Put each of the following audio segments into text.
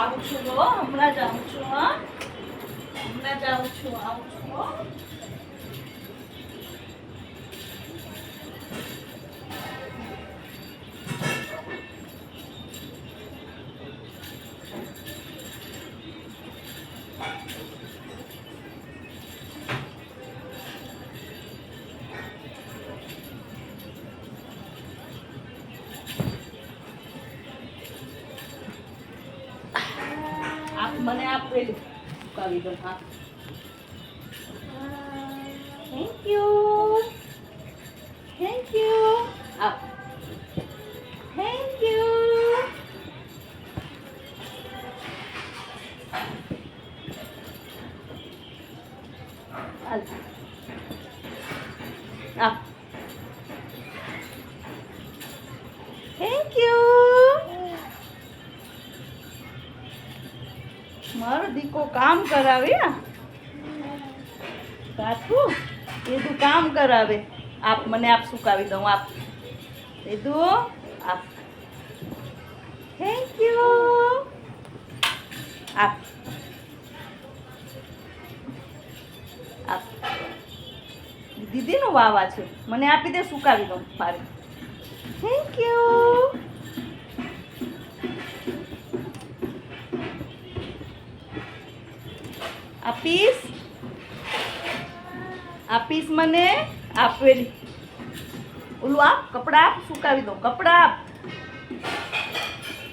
આવું છું હો, હમણાં જ આવું છું. હા, હમણાં જ આવું છું, આવું છું હો. મને આપ પેલું સુકાવી દો. હા, થેન્ક યુ, થેન્ક યુ. આપ, થેન્ક યુ. આપ, થેન્ક યુ. મારો દીકો કામ કરાવે. કાઠું એ તું કામ કરાવે. આપ મને આપ સુકાવી દઉં. આપ એ તું આપ. Thank you. આપ, આપ. દીદીનો વાવા છે, મને આપી દે, સુકાવી દઉં મારે. Thank you. આપીશ, આપીશ મને. આપેલી ઓલું આપ, કપડા આપ, સુકાવી દઉં. કપડા આપ,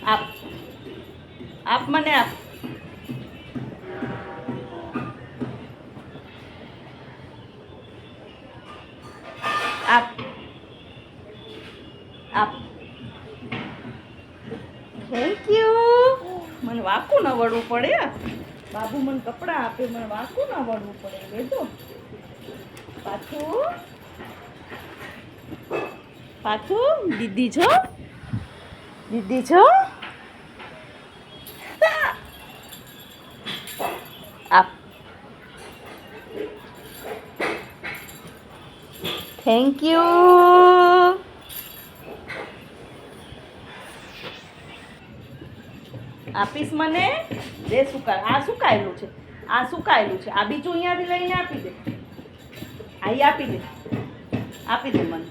આપ, આપ મને આપ. આપ, આપ. Thank you. મને વાંકું ન વળવું પડે. બાબુ મને કપડાં આપે, મને વાંકું ન વળવું પડે. લેજો પાછું, પાછું. દીદી છો, દીદી છો. આપ, થેન્ક યુ. આપીશ મને. દે સુકાય. આ સુકાયેલું છે, આ સુકાયેલું છે. આ બીજું અહીંયાથી લઈને આપી દે. અહીં આપી દે, આપી દે મને.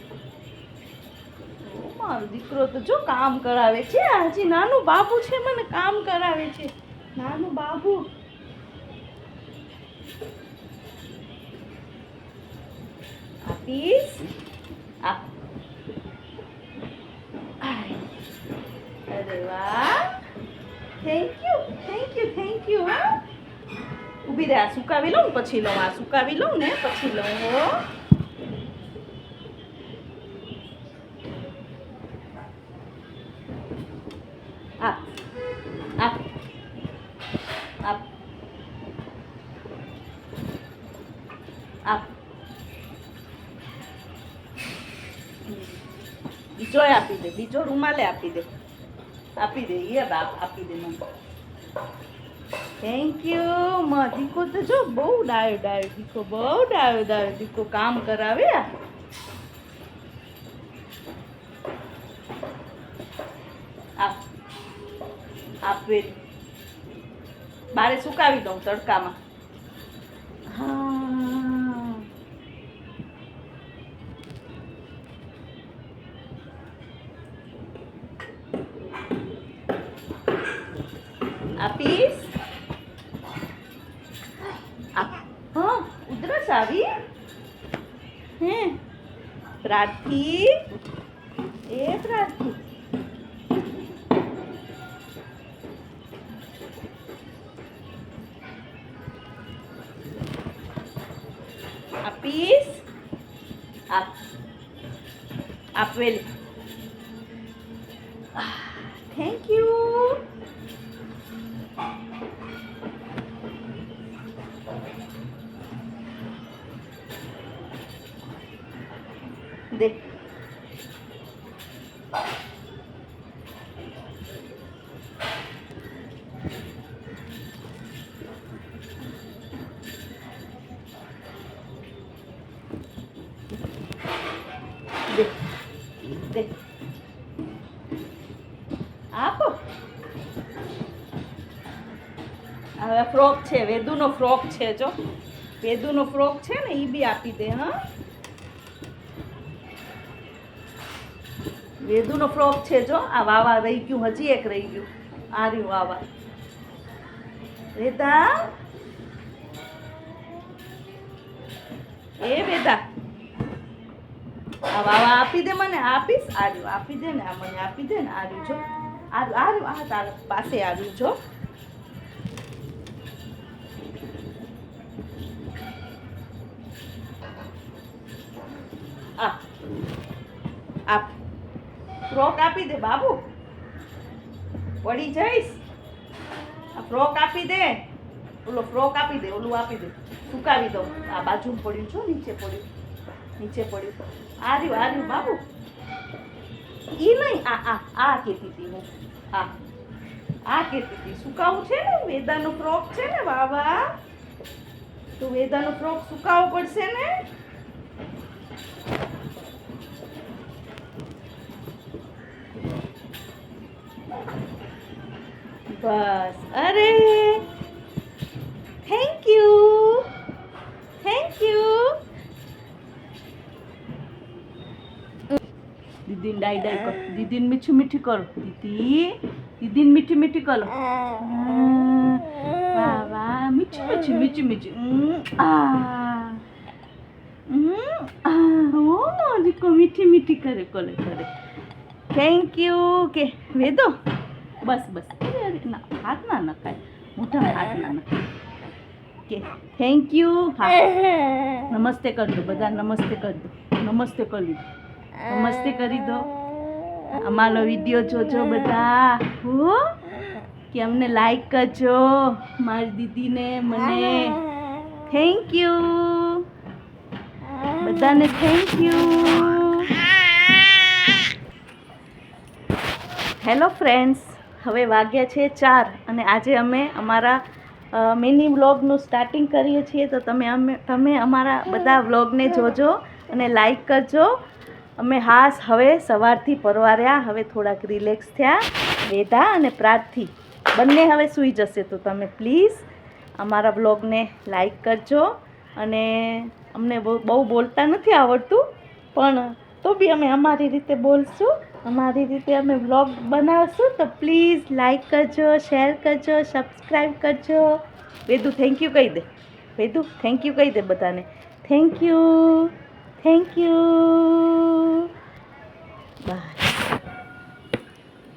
મારો દીકરો તો જો કામ કરાવે છે. હજી નાનું બાબુ છે, મને કામ કરાવે છે. નાનું બાબુ. આપીશ. આપ. અરે વાહ, thank you, thank you, thank you. હા, ઊભી રહે. આ સુકાવી લઉં ને પછી લઉં. આ સુકાવી લઉં ને પછી લઉં. હો, આપ, આપ, આપ, આપ. બીજો આપી દે, બીજો રૂમાલે આપી દે. આપી દે. એ બાપ આપી દે મને. Thank you. માં દીકો તો જો બહુ ડાયો ડાયો દીકો, બહુ ડાયો ડાયો દીકો. કામ કરાવે. આપ, આપે. બારે સુકાવી દઉં તડકામાં. હા, આપીશ. આપ. હા, ઉધરસ આવી. હે પ્રાર્થી, એ પ્રાર્થી. આપીશ. આપ, આપેલી. Thank you. દે. દે, દે. આપો. હવે ફ્રોક છે, વેદુનો ફ્રોક છે, જો વેદુનો ફ્રોક છે ને એ બી આપી દે. હા, વેદુનો ફ્રોક છે, જો આ વાવા રહી ગયું, હજી એક રહી ગયું. આ રહ્યું વાવા. વેદા, એ વેદા, આ વાવા આપી દે મને. આપીશ? આ રહ્યું આપી દે ને, આ મને આપી દે ને. આ રહ્યું જો, આ રહ્યું, આ તારા પાસે આવ્યું જો. આપ ફ્રોક આપી દે બાબુ, પડી જઈશ. આ ફ્રોક આપી દે, ઓલો ફ્રોક આપી દે, ઓલું આપી દે, સુકાવી દો. આ બાજુમાં પડ્યું છો, નીચે પડ્યું, નીચે પડ્યું. આ રહ્યું બાબુ. ઈ નહીં, આ કહેતી હતી હું. આ કહેતી હતી સુકાવું છે ને, વેદાનો ફ્રોક છે ને બાબા, તો વેદાનો ફ્રોક સુકાવવો પડશે ને. બસ. અરે થેન્ક યુ, થેન્ક યુ. દીદીને ડાઈ ડાઈ કરો, દીદીને મીઠી મીઠી કરો. દીદીને મીઠી મીઠી કરો. વાહ વાહ, મીઠી મીઠી, મીઠી મીઠી. દીકો મીઠી મીઠી કરે, કરે કરે. થેન્ક યુ કે વેદો. બસ બસ, ના હાથ ના નખાય, મોઢામાં હાથ ના નખાય. કે થેન્ક યુ. હા, નમસ્તે કરી દો બધા, નમસ્તે કરી દો, નમસ્તે કરી દો, નમસ્તે કરી દો. અમારો વિડીયો જોજો બધા, હો કે અમને લાઈક કરજો, મારી દીદીને, મને. થેન્ક યુ બધાને, થેન્ક યુ. હેલો ફ્રેન્ડ્સ, હવે વાગ્યા છે 4 અને આજે અમે અમારા મિની વ્લોગનું સ્ટાર્ટિંગ કરીએ છીએ. તો તમે અમારા બધા વ્લોગને જોજો અને લાઈક કરજો. અમે હવે સવારથી પરવાર્યા, હવે થોડાક રિલેક્સ થયા. વેદા અને પ્રાર્થી બંને હવે સૂઈ જશે. તો તમે પ્લીઝ અમારા વ્લોગને લાઈક કરજો. અને અમને બહુ બોલતા નથી આવડતું, પણ તો બી અમે અમારી રીતે બોલશું, અમારી રીતે અમે વ્લોગ બનાવશું. તો પ્લીઝ લાઈક કરજો, શેર કરજો, સબસ્ક્રાઈબ કરજો. વેદુ થેન્ક યુ કહી દે, વેદુ થેન્ક યુ કહી દે બધાને. Thank you, thank you, by.